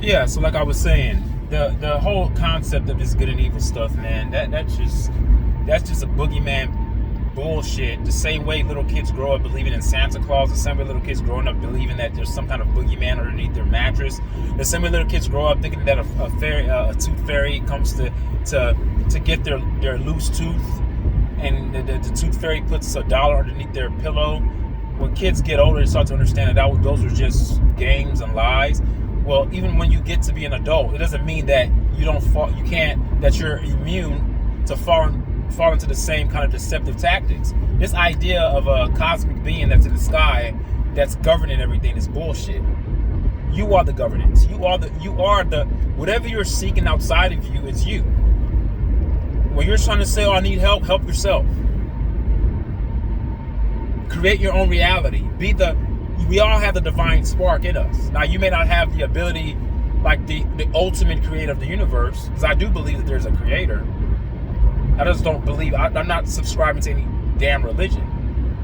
Yeah, so like I was saying, the whole concept of this good and evil stuff, man, that's just a boogeyman bullshit. The same way little kids grow up believing in Santa Claus, the same way little kids growing up believing that there's some kind of boogeyman underneath their mattress, the same way little kids grow up thinking that a tooth fairy comes to get their loose tooth, and the tooth fairy puts $1 underneath their pillow. When kids get older, they start to understand that those are just games and lies. Well, even when you get to be an adult, it doesn't mean that that you're immune to fall into the same kind of deceptive tactics. This idea of a cosmic being that's in the sky that's governing everything is bullshit. You are the governance. You are the whatever you're seeking outside of you is you. When you're trying to say, "Oh, I need help," help yourself. Create your own reality. We all have the divine spark in us. Now, you may not have the ability like the ultimate creator of the universe, because I do believe that there's a creator. I just don't believe, I'm not subscribing to any damn religion,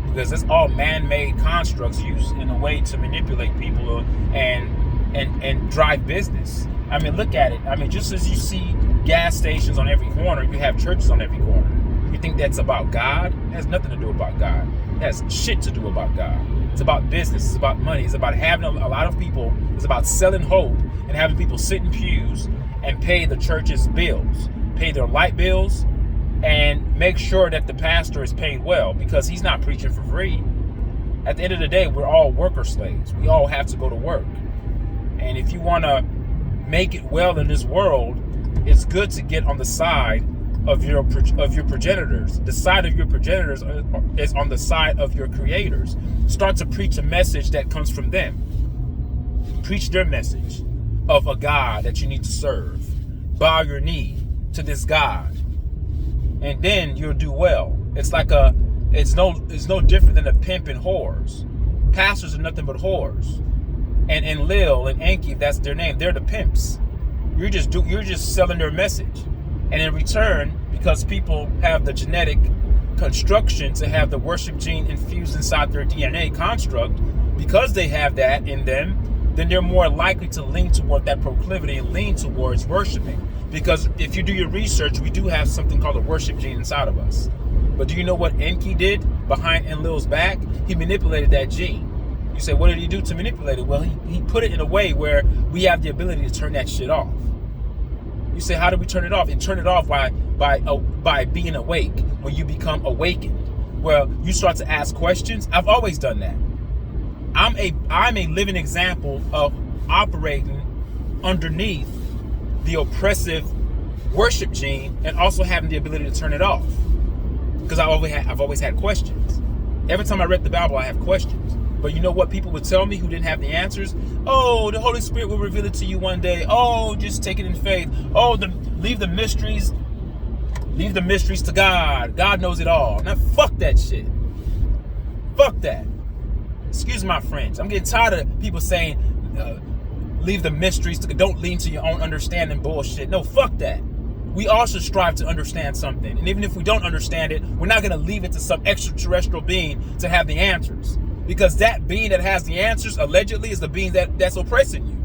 because it's all man-made constructs used in a way to manipulate people and drive business. I mean, look at it. I mean, just as you see gas stations on every corner, you have churches on every corner. You think that's about God? It has nothing to do about God. It has shit to do about God. It's about business. It's about money. It's about having a lot of people. It's about selling hope and having people sit in pews and pay the church's bills, pay their light bills, and make sure that the pastor is paid well, because he's not preaching for free. At the end of the day, we're all worker slaves. We all have to go to work. And if you want to make it well in this world, it's good to get on the side of your progenitors. The side of your progenitors is on the side of your creators. Start to preach a message that comes from them. Preach their message of a God that you need to serve. Bow your knee to this God, and then you'll do well. It's no different than a pimp and whores. Pastors are nothing but whores. And Lil and Enki, that's their name. They're the pimps. You're just selling their message. And in return, because people have the genetic construction to have the worship gene infused inside their DNA construct, because they have that in them, then they're more likely to lean toward that proclivity and lean towards worshiping. Because if you do your research, we do have something called a worship gene inside of us. But do you know what Enki did behind Enlil's back? He manipulated that gene. You say, what did he do to manipulate it? Well, he put it in a way where we have the ability to turn that shit off. You say, how do we turn it off? And turn it off by being awake. When you become awakened, well, you start to ask questions. I've always done that. I'm a living example of operating underneath the oppressive worship gene and also having the ability to turn it off. Because I've always had questions. Every time I read the Bible, I have questions. But you know what people would tell me who didn't have the answers? Oh, the Holy Spirit will reveal it to you one day. Oh, just take it in faith. Oh, leave the mysteries to God. God knows it all. Now, fuck that shit. Fuck that. Excuse my French. I'm getting tired of people saying, leave the mysteries to, don't lean to your own understanding bullshit. No, fuck that. We all should strive to understand something. And even if we don't understand it, we're not going to leave it to some extraterrestrial being to have the answers. Because that being that has the answers, allegedly, is the being that's oppressing you.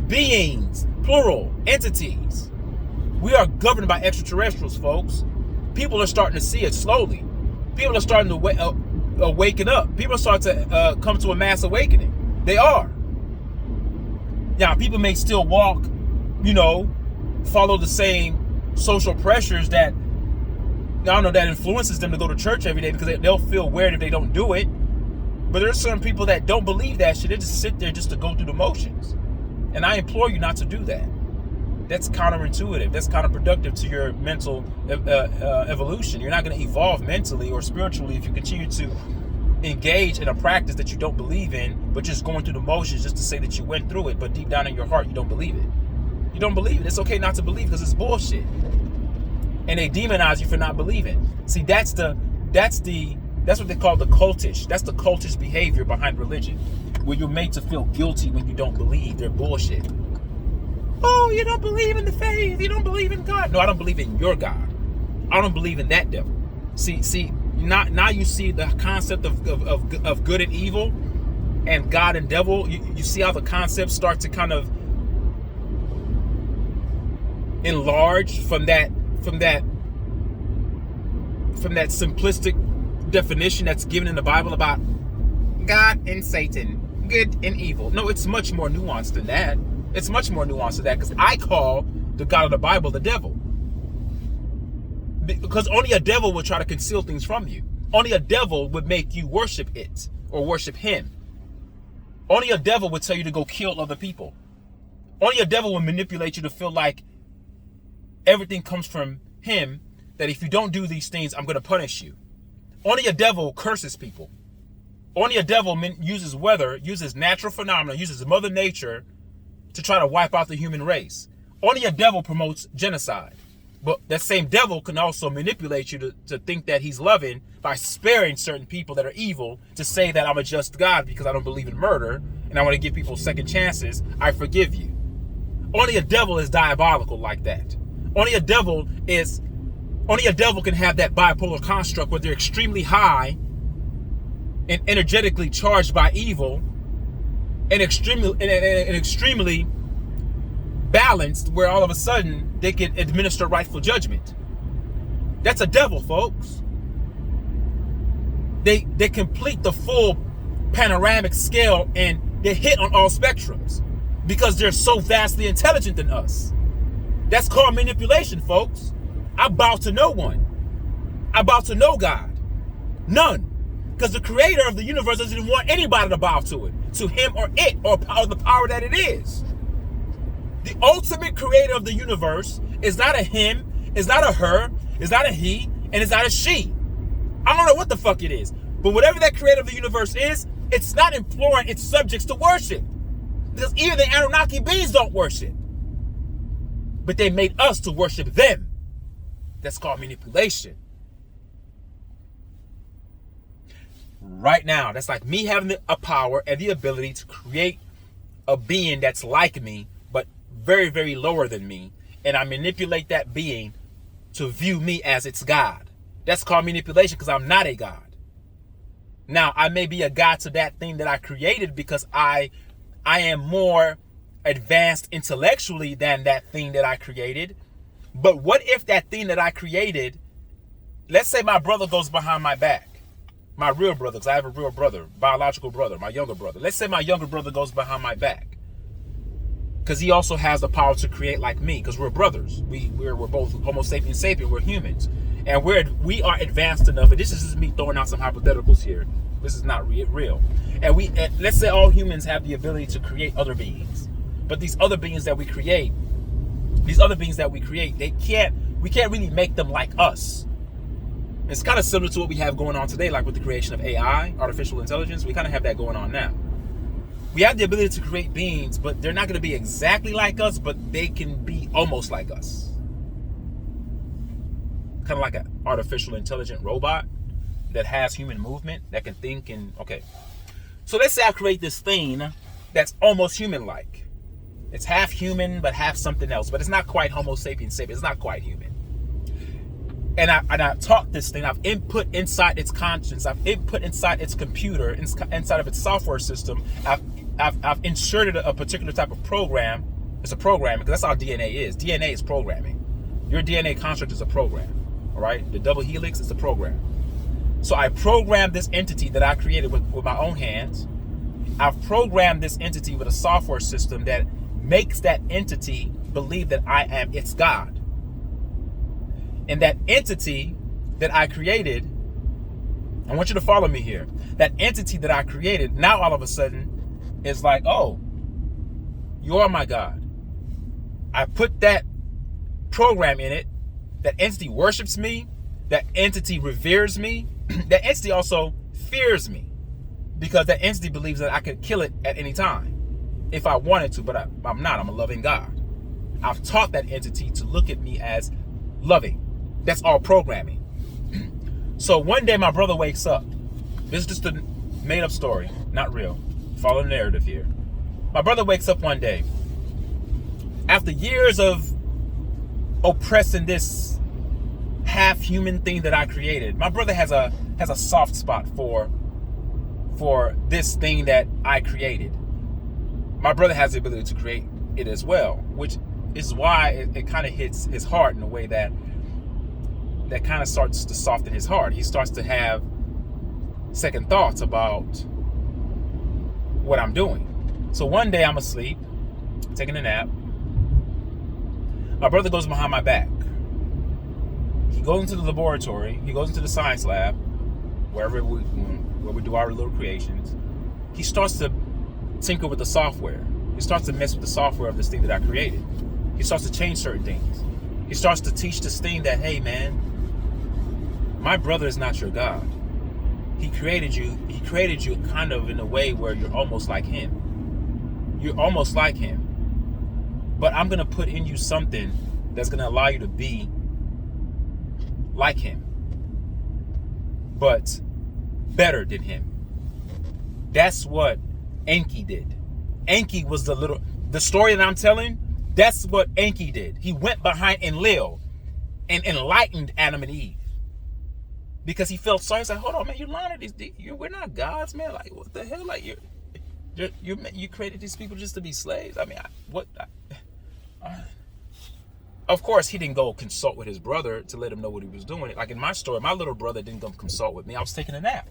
Beings, plural, entities. We are governed by extraterrestrials, folks. People are starting to see it slowly. People are starting to waken up. People are starting to come to a mass awakening. They are. Now, people may still walk, follow the same social pressures that influences them to go to church every day, because they'll feel weird if they don't do it. But there's certain people that don't believe that shit. They just sit there just to go through the motions. And I implore you not to do that. That's counterintuitive. That's counterproductive to your mental evolution. You're not going to evolve mentally or spiritually if you continue to engage in a practice that you don't believe in, but just going through the motions just to say that you went through it, but deep down in your heart, you don't believe it. You don't believe it. It's okay not to believe, because it's bullshit. And they demonize you for not believing. See, that's what they call the cultish. That's the cultish behavior behind religion, where you're made to feel guilty when you don't believe. They're bullshit. Oh, you don't believe in the faith. You don't believe in God. No, I don't believe in your God. I don't believe in that devil. See, now you see the concept of good and evil and God and devil. You see how the concepts start to kind of enlarged from that simplistic definition that's given in the Bible about God and Satan, good and evil. No, it's much more nuanced than that. It's much more nuanced than that, because I call the God of the Bible the devil. Because only a devil would try to conceal things from you. Only a devil would make you worship it or worship him. Only a devil would tell you to go kill other people. Only a devil would manipulate you to feel like everything comes from him, that if you don't do these things, I'm going to punish you. Only a devil curses people. Only a devil uses weather, uses natural phenomena, uses Mother Nature to try to wipe out the human race. Only a devil promotes genocide. But that same devil can also manipulate you to think that he's loving by sparing certain people that are evil, to say that I'm a just God because I don't believe in murder and I want to give people second chances. I forgive you. Only a devil is diabolical like that. Only a devil can have that bipolar construct where they're extremely high and energetically charged by evil, and extremely balanced where all of a sudden they can administer rightful judgment. That's a devil, folks. They complete the full panoramic scale and they hit on all spectrums because they're so vastly intelligent than us. That's called manipulation, folks. I bow to no one. I bow to no God. None. Because the creator of the universe doesn't want anybody to bow to it, to him or it, or the power that it is. The ultimate creator of the universe is not a him, is not a her, is not a he, and it's not a she. I don't know what the fuck it is. But whatever that creator of the universe is, it's not imploring its subjects to worship. Because even the Anunnaki beings don't worship. But they made us to worship them. That's called manipulation. Right now, that's like me having a power and the ability to create a being that's like me, but very, very lower than me. And I manipulate that being to view me as its God. That's called manipulation because I'm not a God. Now, I may be a God to that thing that I created because I am more advanced intellectually than that thing that I created. But what if that thing that I created, let's say my brother goes behind my back, my real brother, because I have a real brother, biological brother, my younger brother. Let's say my younger brother goes behind my back because he also has the power to create like me, because we're brothers. We're both Homo sapiens sapien, we're humans. And we are advanced enough, and this is just me throwing out some hypotheticals here. This is not real. And let's say all humans have the ability to create other beings. But these other beings that we create, we can't really make them like us. It's kind of similar to what we have going on today, like with the creation of AI, artificial intelligence. We kind of have that going on now. We have the ability to create beings, but they're not going to be exactly like us, but they can be almost like us. Kind of like an artificial intelligent robot that has human movement, that can think and, okay. So let's say I create this thing that's almost human-like. It's half human, but half something else. But it's not quite Homo sapiens sapiens. It's not quite human. And I taught this thing. I've input inside its conscience. I've input inside its computer, inside of its software system. I've inserted a particular type of program. It's a program, because that's how DNA is. DNA is programming. Your DNA construct is a program. All right? The double helix is a program. So I programmed this entity that I created with my own hands. I've programmed this entity with a software system that makes that entity believe that I am its God. And that entity that I created, I want you to follow me here. That entity that I created, now all of a sudden, is like, oh, you are my God. I put that program in it. That entity worships me. That entity reveres me. That entity also fears me, because that entity believes that I could kill it at any time if I wanted to, but I'm not. I'm a loving God. I've taught that entity to look at me as loving. That's all programming. So one day my brother wakes up. This is just a made up story, not real. Follow the narrative here. My brother wakes up one day after years of oppressing this half-human thing that I created. My brother has a soft spot for this thing that I created. My brother has the ability to create it as well, which is why it kind of hits his heart in a way that kind of starts to soften his heart. He starts to have second thoughts about what I'm doing. So one day I'm asleep, taking a nap. My brother goes behind my back. He goes into the laboratory. He goes into the science lab, where we do our little creations. He starts to tinker with the software. He starts to mess with the software of this thing that I created. He starts to change certain things. He starts to teach this thing that, hey man, my brother is not your God. He created you kind of in a way where you're almost like him. You're almost like him. But I'm going to put in you something that's going to allow you to be like him, but better than him. That's what Enki did. Enki was the story that I'm telling, that's what Enki did. He went behind Enlil and enlightened Adam and Eve. Because he felt sorry. He's like, hold on, man, you're lying to these. We're not gods, man. Like, what the hell? Like, you created these people just to be slaves. I mean, of course, he didn't go consult with his brother to let him know what he was doing. Like in my story, my little brother didn't go consult with me. I was taking a nap.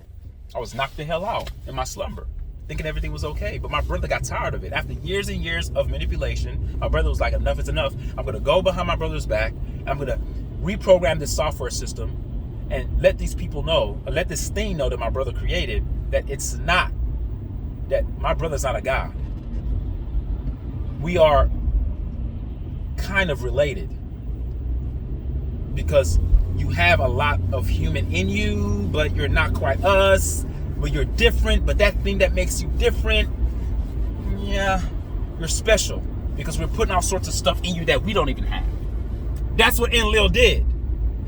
I was knocked the hell out in my slumber, thinking everything was okay. But my brother got tired of it. After years and years of manipulation, my brother was like, enough is enough. I'm going to go behind my brother's back. I'm going to reprogram this software system and let these people know, or let this thing know that my brother created, that it's not, that my brother's not a god. We are kind of related because you have a lot of human in you, but you're not quite us, but you're different. But that thing that makes you different, yeah, you're special because we're putting all sorts of stuff in you that we don't even have. That's what Enlil did.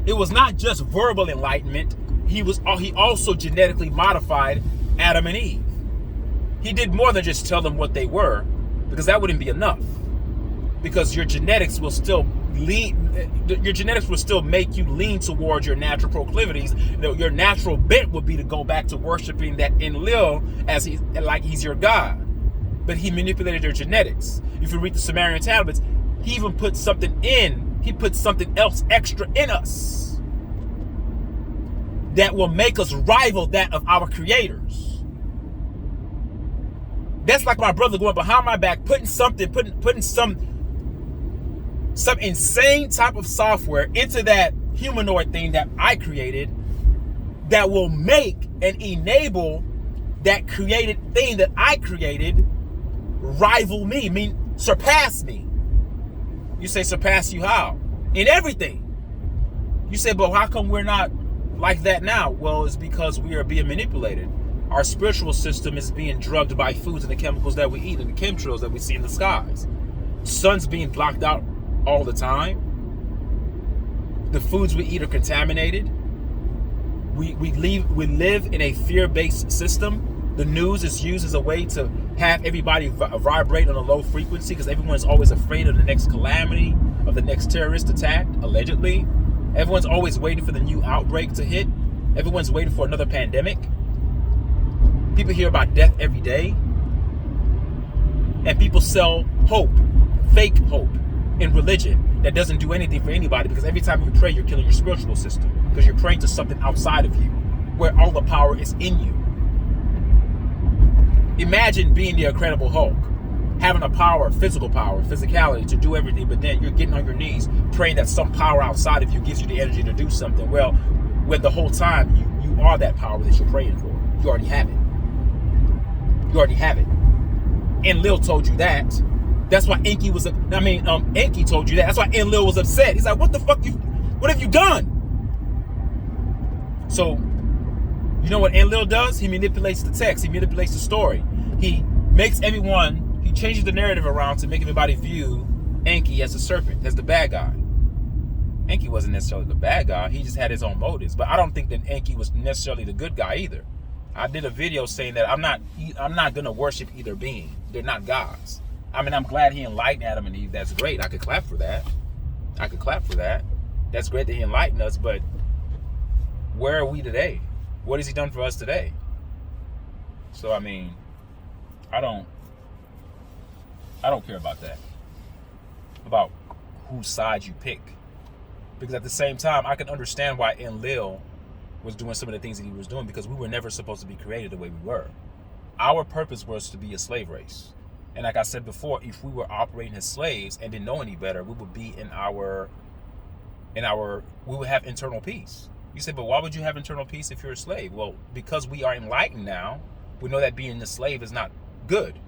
It was not just verbal enlightenment. He also genetically modified Adam and Eve. He did more than just tell them what they were, because that wouldn't be enough. Because your genetics will still make you lean towards your natural proclivities. Your natural bent would be to go back to worshiping that Enlil as he's your God. But he manipulated their genetics. If you read the Sumerian tablets, he even put something else extra in us that will make us rival that of our creators. That's like my brother going behind my back, putting some insane type of software into that humanoid thing that I created that will make and enable that created thing that I created rival me, surpass me. You say surpass you how? In everything. You say, but how come we're not like that now? Well, it's because we are being manipulated. Our spiritual system is being drugged by foods and the chemicals that we eat and the chemtrails that we see in the skies. Sun's being blocked out all the time. The foods we eat are contaminated. We live in a fear-based system. The news is used as a way to have everybody vibrate on a low frequency because everyone's always afraid of the next calamity, of the next terrorist attack, allegedly. Everyone's always waiting for the new outbreak to hit. Everyone's waiting for another pandemic. People hear about death every day. And people sell hope, fake hope, in religion that doesn't do anything for anybody, because every time you pray, you're killing your spiritual system because you're praying to something outside of you where all the power is in you. Imagine being the Incredible Hulk, having a power, physical power, physicality to do everything, but then you're getting on your knees praying that some power outside of you gives you the energy to do something. Well, when the whole time you are that power that you're praying for. You already have it. You already have it. Enlil told you that. That's why Enki told you that. That's why Enlil was upset. He's like, what the fuck what have you done? So, you know what Enlil does? He manipulates the text. He manipulates the story. He changes the narrative around to make everybody view Enki as a serpent, as the bad guy. Enki wasn't necessarily the bad guy. He just had his own motives. But I don't think that Enki was necessarily the good guy either. I did a video saying that I'm not going to worship either being. They're not gods. I mean, I'm glad he enlightened Adam and Eve. That's great. I could clap for that. That's great that he enlightened us. But where are we today? What has he done for us today? So, I mean, I don't care about that. About whose side you pick. Because at the same time, I can understand why Enlil was doing some of the things that he was doing, because we were never supposed to be created the way we were. Our purpose was to be a slave race. And like I said before, if we were operating as slaves and didn't know any better, we would be we would have internal peace. You say, but why would you have internal peace if you're a slave? Well, because we are enlightened now, we know that being a slave is not good.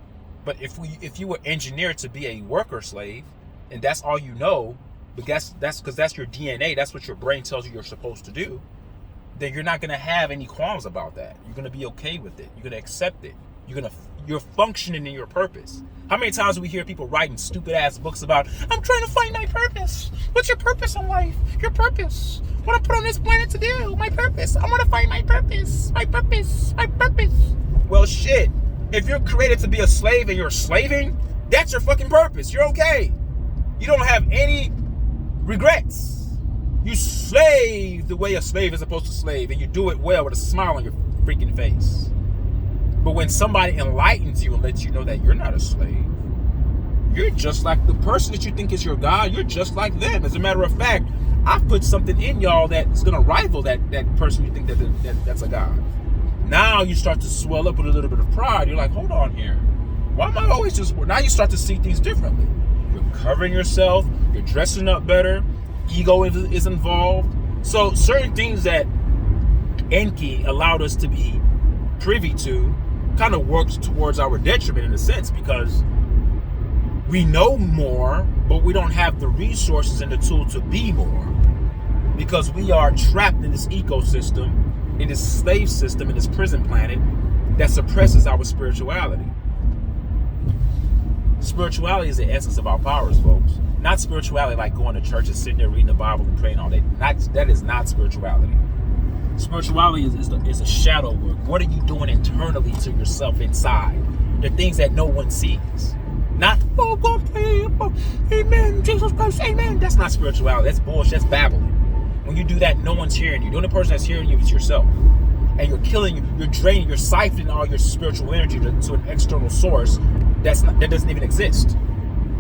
But if you were engineered to be a worker slave, and that's all you know, but that's because that's your DNA, that's what your brain tells you you're supposed to do, then you're not going to have any qualms about that. You're going to be okay with it. You're going to accept it. You're functioning in your purpose. How many times do we hear people writing stupid ass books about, I'm trying to find my purpose? What's your purpose in life? Your purpose. What I put on this planet to do? My purpose. I want to find my purpose. My purpose. My purpose. Well, shit. If you're created to be a slave and you're slaving, that's your fucking purpose. You're okay. You don't have any regrets. You slave the way a slave is supposed to slave, and you do it well with a smile on your freaking face. But when somebody enlightens you and lets you know that you're not a slave, you're just like the person that you think is your God. You're just like them. As a matter of fact, I've put something in y'all that's going to rival that person you think that's a God. Now you start to swell up with a little bit of pride. You're like, hold on here. Why am I always just... Now you start to see things differently. You're covering yourself. You're dressing up better. Ego is involved. So certain things that Enki allowed us to be privy to kind of works towards our detriment in a sense, because we know more, but we don't have the resources and the tool to be more, because we are trapped in this ecosystem, in this slave system, in this prison planet that suppresses our spirituality. Spirituality is the essence of our powers, folks. Not spirituality like going to church and sitting there reading the Bible and praying all day. That is not spirituality. Spirituality is a shadow work. What are you doing internally to yourself inside? The things that no one sees. Not, oh, God, amen, Jesus Christ, amen. That's not spirituality. That's bullshit. That's babbling. When you do that, no one's hearing you. The only person that's hearing you is yourself. And you're draining, you're siphoning all your spiritual energy to an external source that doesn't even exist.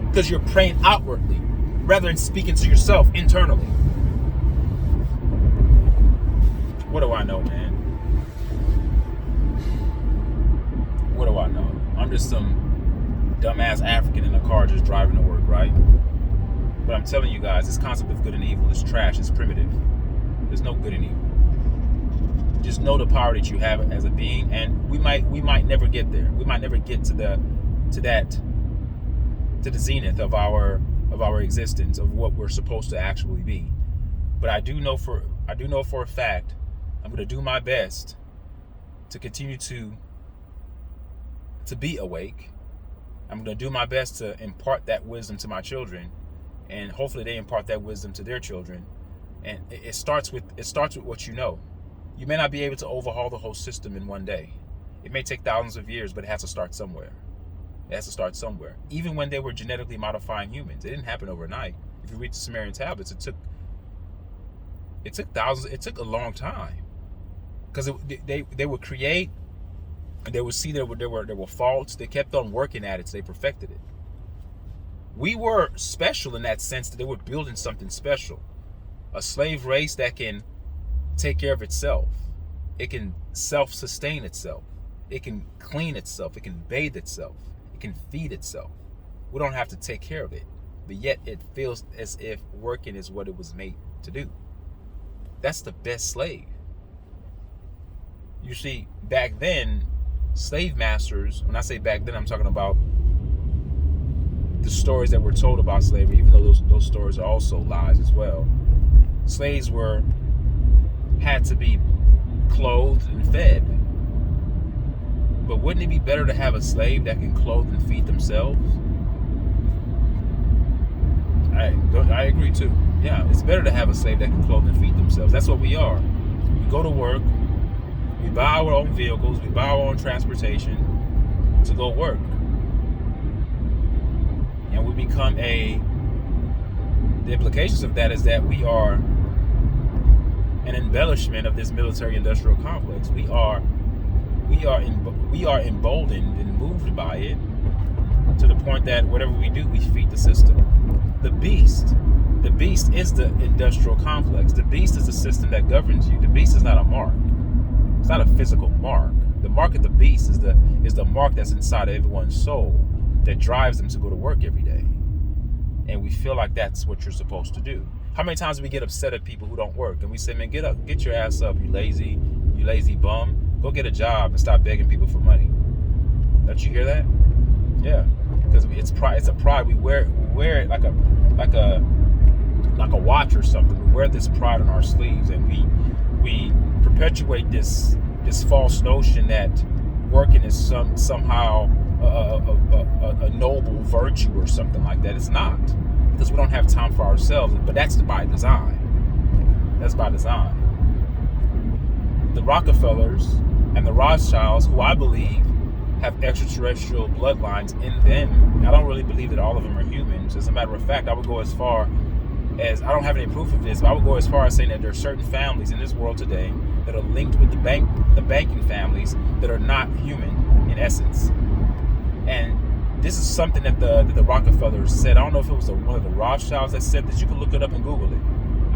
Because you're praying outwardly rather than speaking to yourself internally. What do I know, man? What do I know? I'm just some dumbass African in a car just driving to work, right? But I'm telling you guys, this concept of good and evil is trash. It's primitive. There's no good and evil. Just know the power that you have as a being, and we might never get there. We might never get to the zenith of our existence, of what we're supposed to actually be. But I do know for a fact, I'm going to do my best to continue to be awake. I'm going to do my best to impart that wisdom to my children, and hopefully they impart that wisdom to their children. And it starts with what you know. You may not be able to overhaul the whole system in one day. It may take thousands of years, but it has to start somewhere. It has to start somewhere. Even when they were genetically modifying humans, it didn't happen overnight. If you read the Sumerian tablets, it took thousands. It took a long time, because they would create, and they would see there were faults. They kept on working at it, so they perfected it. We were special in that sense that they were building something special, a slave race that can take care of itself. It can self-sustain itself. It can clean itself. It can bathe itself. It can feed itself. We don't have to take care of it, but yet it feels as if working is what it was made to do. That's the best slave. You see, back then, slave masters, when I say back then, I'm talking about the stories that were told about slavery, even though those stories are also lies as well. Slaves had to be clothed and fed. But wouldn't it be better to have a slave that can clothe and feed themselves? I agree too. Yeah, it's better to have a slave that can clothe and feed themselves. That's what we are. We go to work, we buy our own vehicles, we buy our own transportation to go work. And we become the implications of that is that we are an embellishment of this military-industrial complex. We are emboldened and moved by it to the point that whatever we do, we feed the system. The beast beast is the industrial complex. The beast is the system that governs you. The beast is not a mark. It's not a physical mark. The mark of the beast is the mark that's inside of everyone's soul that drives them to go to work every day. And we feel like that's what you're supposed to do. How many times do we get upset at people who don't work? And we say, man, get up, get your ass up, you lazy bum. Go get a job and stop begging people for money. Don't you hear that? Yeah, because it's pride. It's a pride. We wear it like a watch or something. We wear this pride on our sleeves, and we perpetuate this false notion that working is somehow a noble virtue or something like that. It's not, because we don't have time for ourselves. But that's by design. That's by design. The Rockefellers and the Rothschilds, who I believe have extraterrestrial bloodlines in them. I don't really believe that all of them are humans. As a matter of fact, I would go as far as, I don't have any proof of this, but I would go as far as saying that there are certain families in this world today that are linked with the banking families that are not human in essence. And this is something that the Rockefellers said. I don't know if it was one of the Rothschilds that said this. You can look it up and Google it.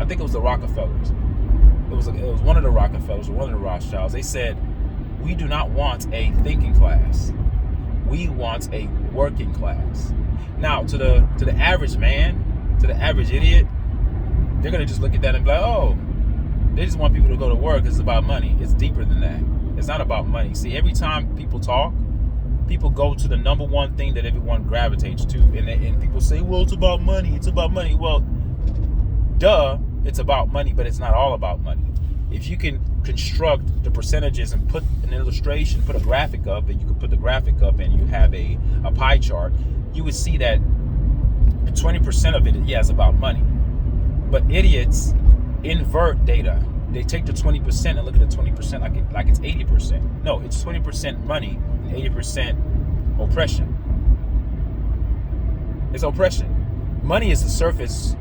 I think it was the Rockefellers. It was one of the Rockefellers or one of the Rothschilds. They said, we do not want a thinking class. We want a working class. Now, to the average man, to the average idiot, they're going to just look at that and be like, oh, they just want people to go to work. It's about money. It's deeper than that. It's not about money. See, every time people talk, people go to the number one thing that everyone gravitates to. And people say, well, it's about money. It's about money. Well, duh, it's about money, but it's not all about money. If you can construct the percentages and put an illustration, put a graphic up, and you can put the graphic up and you have a pie chart, you would see that 20% of it, yeah, is about money. But idiots invert data. They take the 20% and look at the 20% like it's 80%. No, it's 20% money and 80% oppression. It's oppression. Money is the surface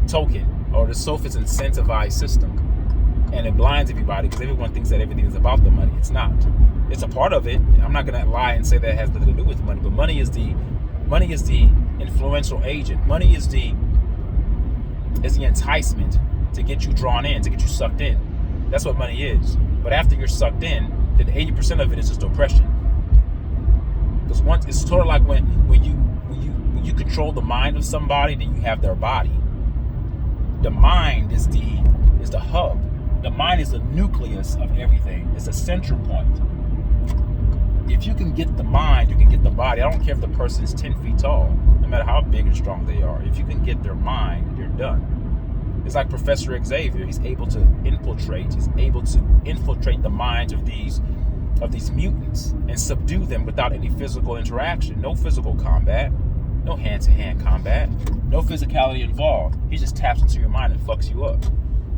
token, or the surface incentivized system, and it blinds everybody because everyone thinks that everything is about the money. It's not. It's a part of it. I'm not going to lie and say that it has nothing to do with money, but money is the influential agent. Money is the enticement to get you drawn in, to get you sucked in. That's what money is. But after you're sucked in, then 80% of it is just oppression. Because once it's sort of like when you control the mind of somebody, then you have their body. The mind is the hub. The mind is the nucleus of everything. It's the central point. If you can get the mind, you can get the body. I don't care if the person is 10 feet tall, no matter how big and strong they are. If you can get their mind, you're done. It's like Professor Xavier. He's able to infiltrate the minds of these mutants and subdue them without any physical interaction. No physical combat. No hand-to-hand combat. No physicality involved. He just taps into your mind and fucks you up.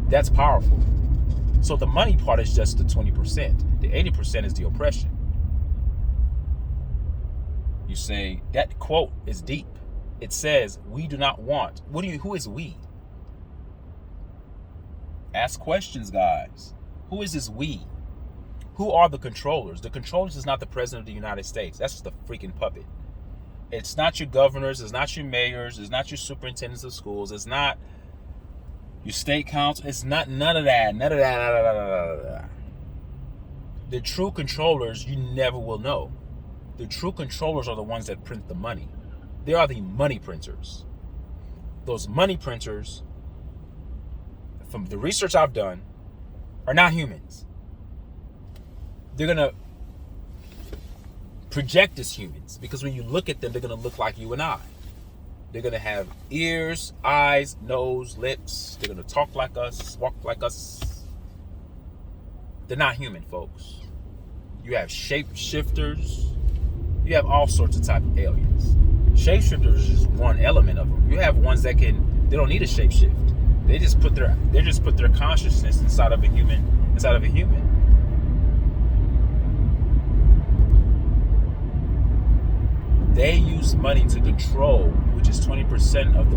That's powerful. So the money part is just the 20%. The 80% is the oppression. You say, that quote is deep. It says, we do not want. Who is we? Ask questions, guys. Who is this we? Who are the controllers? The controllers is not the president of the United States. That's just a freaking puppet. It's not your governors. It's not your mayors. It's not your superintendents of schools. It's not your state council. It's not none of that. None of that. The true controllers, you never will know. The true controllers are the ones that print the money. They are the money printers. Those money printers, from the research I've done, are not humans. They're going to project as humans, because when you look at them, they're going to look like you and I. They're going to have ears, eyes, nose, lips. They're going to talk like us, walk like us. They're not human, folks. You have shapeshifters. You have all sorts of type of aliens. Shapeshifters is just one element of them. You have ones that they don't need a shapeshift. They just put their consciousness inside of a human. They use money to control, which is 20% of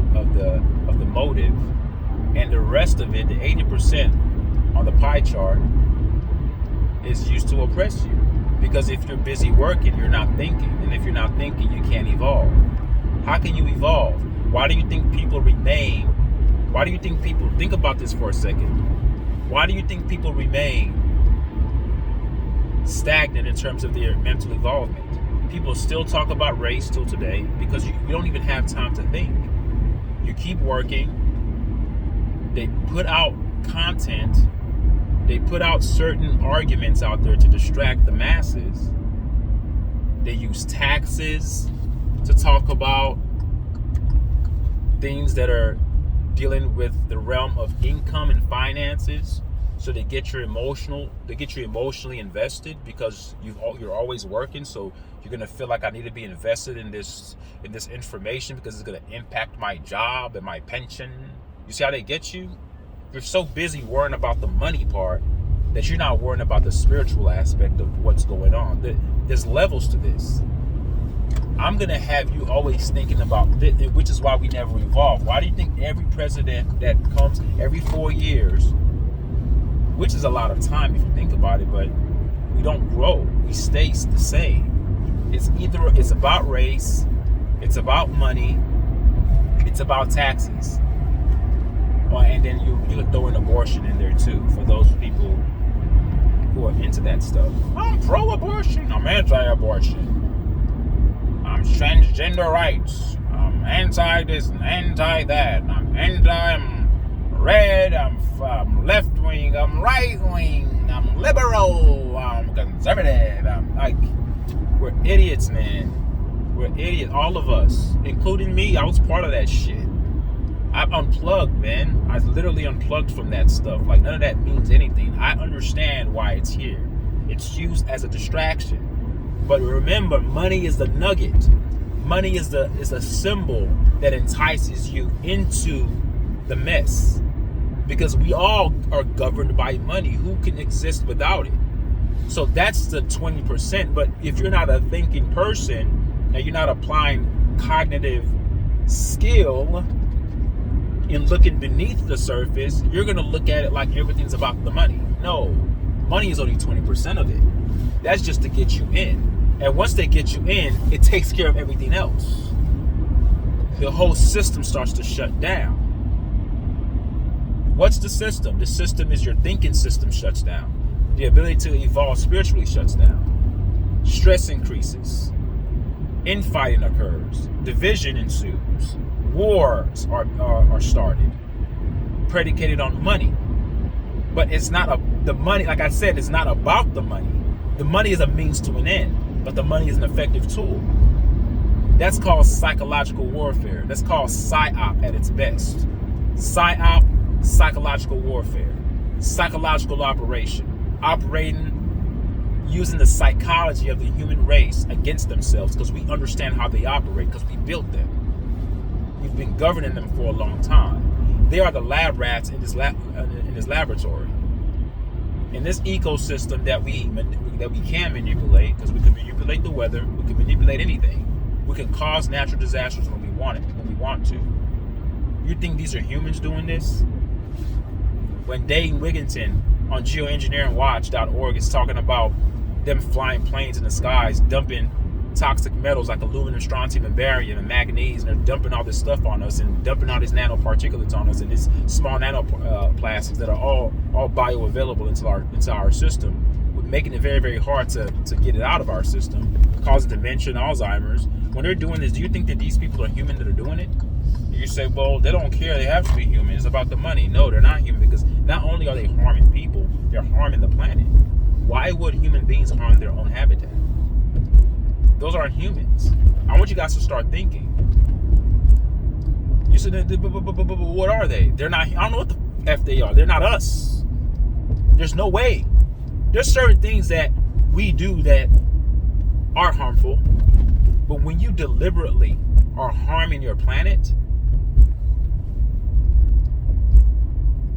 the motive, and the rest of it, the 80% on the pie chart, is used to oppress you. Because if you're busy working, you're not thinking, and if you're not thinking, you can't evolve. How can you evolve? Why do you think people remain? Why do you think people, think about this for a second. Why do you think people remain stagnant in terms of their mental involvement? People still talk about race till today because you don't even have time to think. You keep working. They put out content. They put out certain arguments out there to distract the masses. They use taxes to talk about things that are dealing with the realm of income and finances. So they get you emotionally invested because you're always working. So you're gonna feel like I need to be invested in this information because it's gonna impact my job and my pension. You see how they get you? You're so busy worrying about the money part that you're not worrying about the spiritual aspect of what's going on. There's levels to this. I'm gonna have you always thinking about this, which is why we never evolve. Why do you think every president that comes every 4 years, which is a lot of time if you think about it, but we don't grow, we stay the same. It's about race, it's about money, it's about taxes. Well, and then you could throw an abortion in there too for those people who are into that stuff. I'm pro-abortion, I'm anti-abortion. I'm transgender rights. I'm anti this and anti that. I'm red. I'm left wing. I'm right wing. I'm liberal. I'm conservative. I'm like, we're idiots, man. We're idiots, all of us, including me. I was part of that shit. I've unplugged, man. I literally unplugged from that stuff. Like, none of that means anything. I understand why it's here. It's used as a distraction. But remember, money is the nugget. Money is a symbol that entices you into the mess. Because we all are governed by money. Who can exist without it? So that's the 20%. But if you're not a thinking person and you're not applying cognitive skill in looking beneath the surface, you're going to look at it like everything's about the money. No, money is only 20% of it. That's just to get you in. And once they get you in, it takes care of everything else. The whole system starts to shut down. What's the system? The system is your thinking system shuts down. The ability to evolve spiritually shuts down. Stress increases. Infighting occurs. Division ensues. Wars are started. Predicated on money. But it's not the money, like I said, it's not about the money. The money is a means to an end. But the money is an effective tool. That's called psychological warfare. That's called PSYOP at its best. PSYOP, psychological warfare. Psychological operation. Operating using the psychology of the human race against themselves because we understand how they operate because we built them. We've been governing them for a long time. They are the lab rats in this laboratory. In this ecosystem that we can manipulate, because we can manipulate the weather, we can manipulate anything. We can cause natural disasters when we want to. You think these are humans doing this? When Dane Wigington on geoengineeringwatch.org is talking about them flying planes in the skies, dumping toxic metals like aluminum, strontium, and barium, and manganese, and they're dumping all this stuff on us and dumping all these nanoparticulates on us and these small nanoplastics that are all bioavailable into our system, making it very, very hard to get it out of our system, causing dementia and Alzheimer's. When they're doing this, do you think that these people are human that are doing it? You say, well, they don't care, they have to be human, it's about the money. No, they're not human because not only are they harming people, they're harming the planet. Why would human beings harm their own habitat? Those aren't humans. I want you guys to start thinking. You said, what are they? They're not, I don't know what the F they are. They're not us. There's no way. There's certain things that we do that are harmful, but when you deliberately are harming your planet,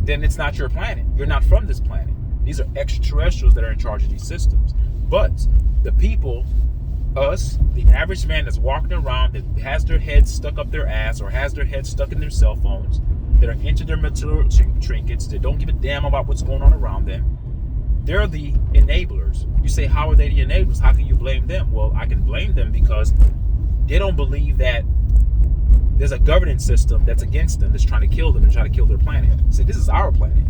then it's not your planet. You're not from this planet. These are extraterrestrials that are in charge of these systems. But the people, us, the average man that's walking around that has their head stuck up their ass or has their head stuck in their cell phones, that are into their material trinkets, that don't give a damn about what's going on around them, they're the enablers. You say, how are they the enablers? How can you blame them? Well, I can blame them because they don't believe that there's a governance system that's against them, that's trying to kill them and trying to kill their planet. See, this is our planet.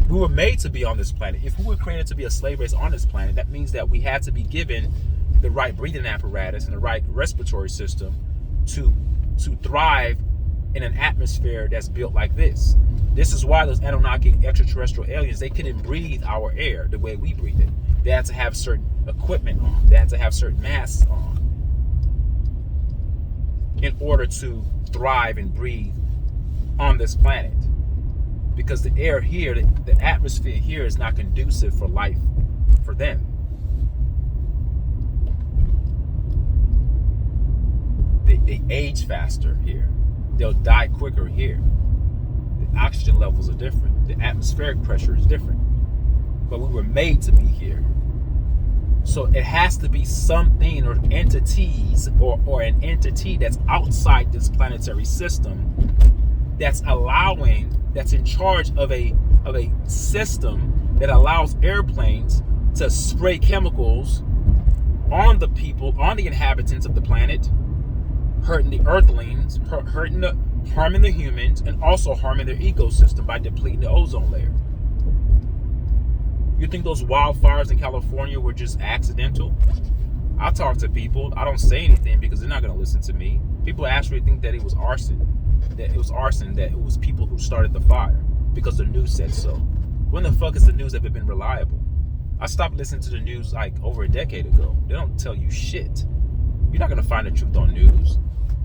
We were made to be on this planet. If we were created to be a slave race on this planet, that means that we had to be given the right breathing apparatus and the right respiratory system to thrive in an atmosphere that's built like this. This is why those Anunnaki extraterrestrial aliens, they couldn't breathe our air the way we breathe it. They had to have certain equipment on. They had to have certain masks on in order to thrive and breathe on this planet. Because the air here, the atmosphere here is not conducive for life for them. They age faster here. They'll die quicker here. The oxygen levels are different. The atmospheric pressure is different. But we were made to be here. So it has to be something or entities or an entity that's outside this planetary system that's in charge of a system that allows airplanes to spray chemicals on the people, on the inhabitants of the planet, hurting the earthlings, harming the humans, and also harming their ecosystem by depleting the ozone layer. You think those wildfires in California were just accidental? I talk to people. I don't say anything because they're not going to listen to me. People actually think that it was arson. That it was people who started the fire because the news said so. When the fuck has the news ever been reliable? I stopped listening to the news like over a decade ago. They don't tell you shit. You're not going to find the truth on news.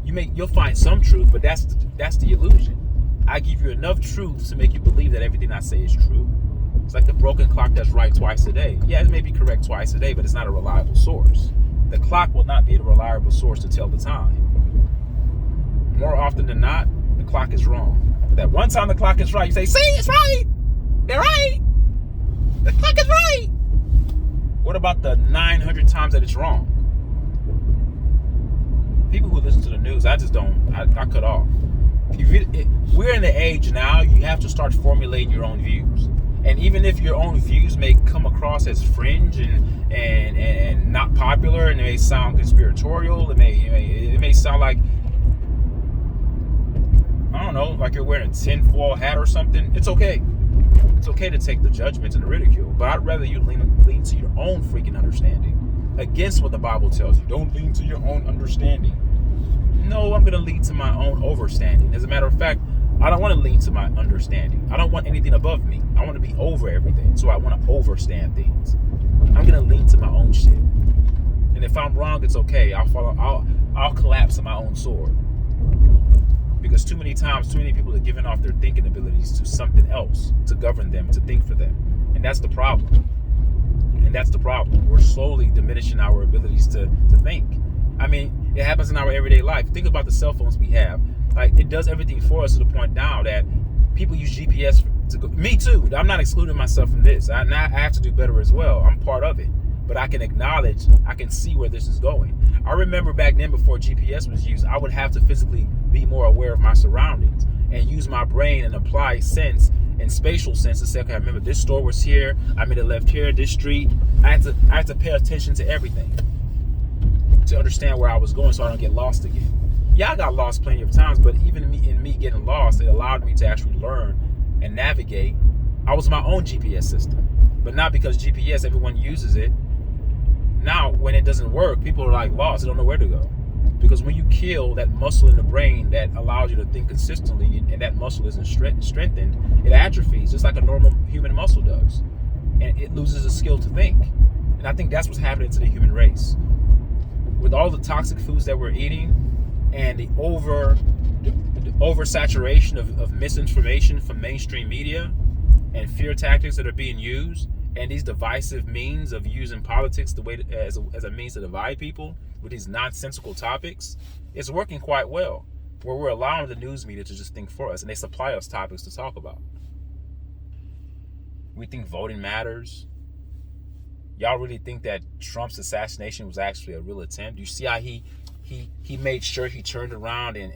You'll find some truth, but that's the illusion. I give you enough truth to make you believe that everything I say is true. It's like the broken clock that's right twice a day. Yeah, it may be correct twice a day, but it's not a reliable source. The clock will not be a reliable source to tell the time. More often than not, the clock is wrong. That one time the clock is right, you say, see, it's right. They're right. The clock is right. What about the 900 times that it's wrong? People who listen to the news, I cut off. We're in the age now, you have to start formulating your own views. And even if your own views may come across as fringe and not popular, and it may sound conspiratorial, it may sound like, I don't know, like you're wearing a tinfoil hat or something, it's okay. It's okay to take the judgment and the ridicule, but I'd rather you lean to your own freaking understanding against what the Bible tells you. Don't lean to your own understanding. No, I'm going to lean to my own overstanding. As a matter of fact, I don't want to lean to my understanding. I don't want anything above me. I want to be over everything. So I want to overstand things. I'm going to lean to my own shit. And if I'm wrong, it's okay. I'll collapse on my own sword. Because too many times, too many people are giving off their thinking abilities to something else to govern them, to think for them. And that's the problem. We're slowly diminishing our abilities to think. I mean, it happens in our everyday life. Think about the cell phones we have. Like, it does everything for us to the point now that people use GPS to go. Me too. I'm not excluding myself from this. I have to do better as well. I'm part of it. But I can acknowledge, I can see where this is going. I remember back then, before GPS was used, I would have to physically be more aware of my surroundings and use my brain and apply sense and spatial sense to say, okay, I remember this store was here, I made a left here, this street. I had to pay attention to everything to understand where I was going so I don't get lost again. Yeah, I got lost plenty of times, but even in me getting lost, it allowed me to actually learn and navigate. I was my own GPS system, but not because GPS, everyone uses it. Now, when it doesn't work, people are like lost. They don't know where to go. Because when you kill that muscle in the brain that allows you to think consistently, and that muscle isn't strengthened, it atrophies, just like a normal human muscle does. And it loses the skill to think. And I think that's what's happening to the human race. With all the toxic foods that we're eating, and the oversaturation of misinformation from mainstream media and fear tactics that are being used, and these divisive means of using politics as a means to divide people with these nonsensical topics, it's working quite well, where we're allowing the news media to just think for us, and they supply us topics to talk about. We think voting matters. Y'all really think that Trump's assassination was actually a real attempt? You see how he made sure he turned around and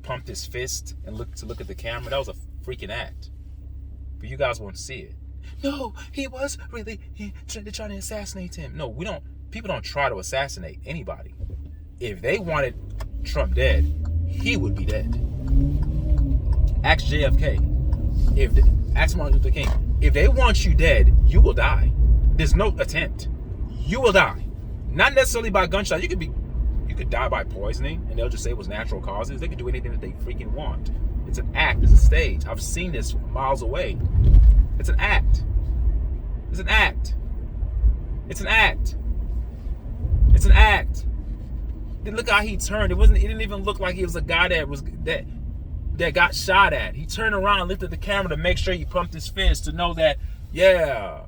pumped his fist and look at the camera? That was a freaking act. But you guys won't see it. No, he was really trying to assassinate him. No, we don't. people don't try to assassinate anybody. If they wanted Trump dead, he would be dead. Ask JFK. Ask Martin Luther King. If they want you dead, you will die. There's no attempt. You will die. Not necessarily by gunshot. You could die by poisoning, and they'll just say it was natural causes. They could do anything that they freaking want. It's an act. It's a stage. I've seen this miles away. It's an act. It's an act. It's an act. It's an act. Look how he turned. It didn't even look like he was a guy that got shot at. He turned around, lifted the camera to make sure he pumped his fist to know that, yeah,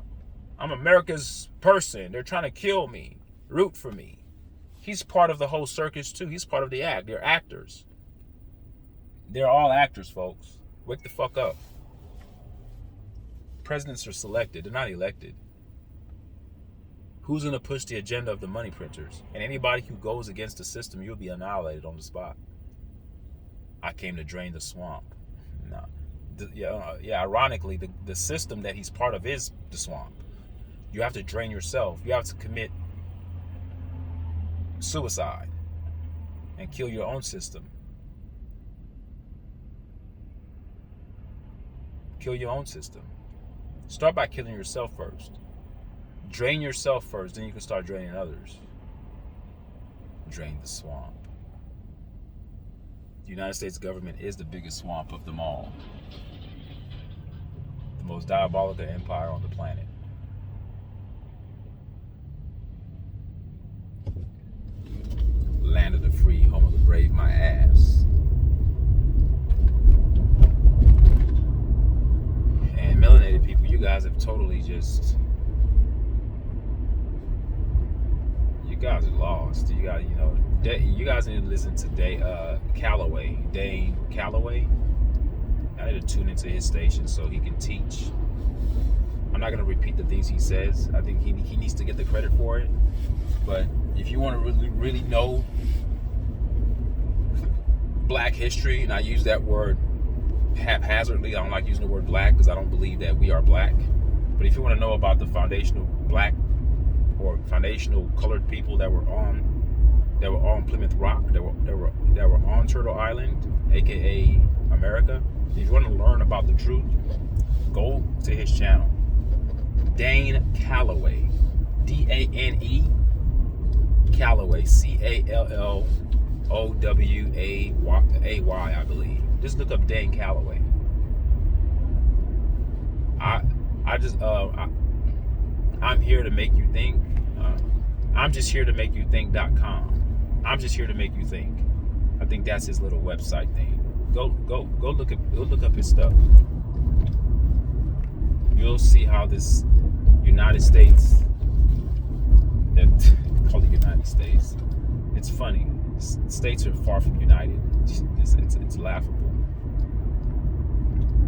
I'm America's person. They're trying to kill me. Root for me. He's part of the whole circus too. He's part of the act. They're actors. They're all actors, folks. Wake the fuck up. Presidents are selected. They're not elected. Who's going to push the agenda of the money printers? And anybody who goes against the system, you'll be annihilated on the spot. I came to drain the swamp. No. Ironically, the system that he's part of is the swamp. You have to drain yourself. You have to commit suicide and kill your own system. Kill your own system. Start by killing yourself first. Drain yourself first, then you can start draining others. Drain the swamp. The United States government is the biggest swamp of them all. The most diabolical empire on the planet. Land of the free, home of the brave, my ass. And melanated people, you guys have totally just... You guys are lost. You guys need to listen to Dane Calloway. I need to tune into his station so he can teach. I'm not going to repeat the things he says. I think he needs to get the credit for it. But if you want to really know black history, and I use that word haphazardly, I don't like using the word black because I don't believe that we are black. But if you want to know about the foundational black or foundational colored people that were on Plymouth Rock, that were on Turtle Island, aka America. If you want to learn about the truth, go to his channel. Dane Calloway. D-A-N-E Calloway. C-A-L-L-O-W-A-Y, I believe. Just look up Dane Calloway. I'm here to make you think. I'm just here to make you think.com. I'm just here to make you think. I think that's his little website thing. Go look up his stuff. You'll see how this United States, that call it United States. It's funny. States are far from united. It's laughable.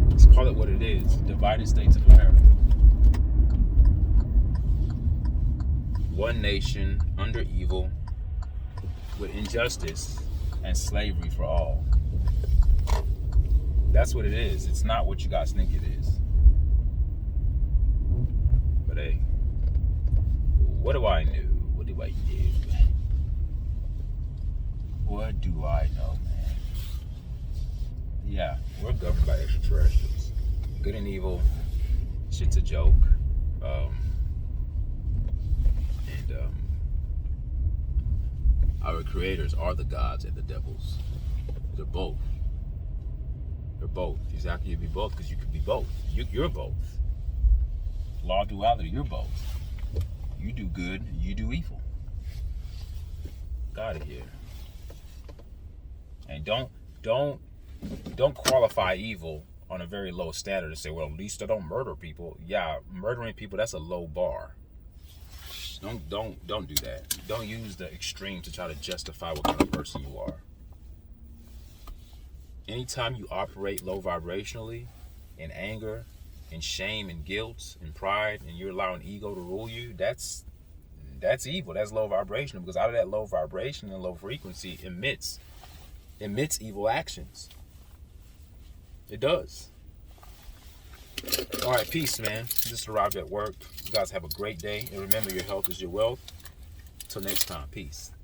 Let's call it what it is. Divided States of America. One nation under evil, with injustice and slavery for all. That's what it is. It's not what you guys think it is. But hey, what do I know? What do I do? What do I know, man? Yeah, we're governed by extraterrestrials. Good and evil, shit's a joke. Our creators are the gods and the devils. They're both. They're both. Exactly, you'd be both because you could be both. You're both. Law of duality, you're both. You do good, you do evil. Got it here. And don't qualify evil on a very low standard and say, well, at least I don't murder people. Yeah, murdering people, that's a low bar. Don't do that. Don't use the extreme to try to justify what kind of person you are. Anytime you operate low vibrationally, in anger, in shame, and guilt, and pride, and you're allowing ego to rule you, that's evil. That's low vibrational, because out of that low vibration and low frequency emits evil actions. It does. All right, peace, man. Just arrived at work. You guys have a great day. And remember, your health is your wealth. Till next time, peace.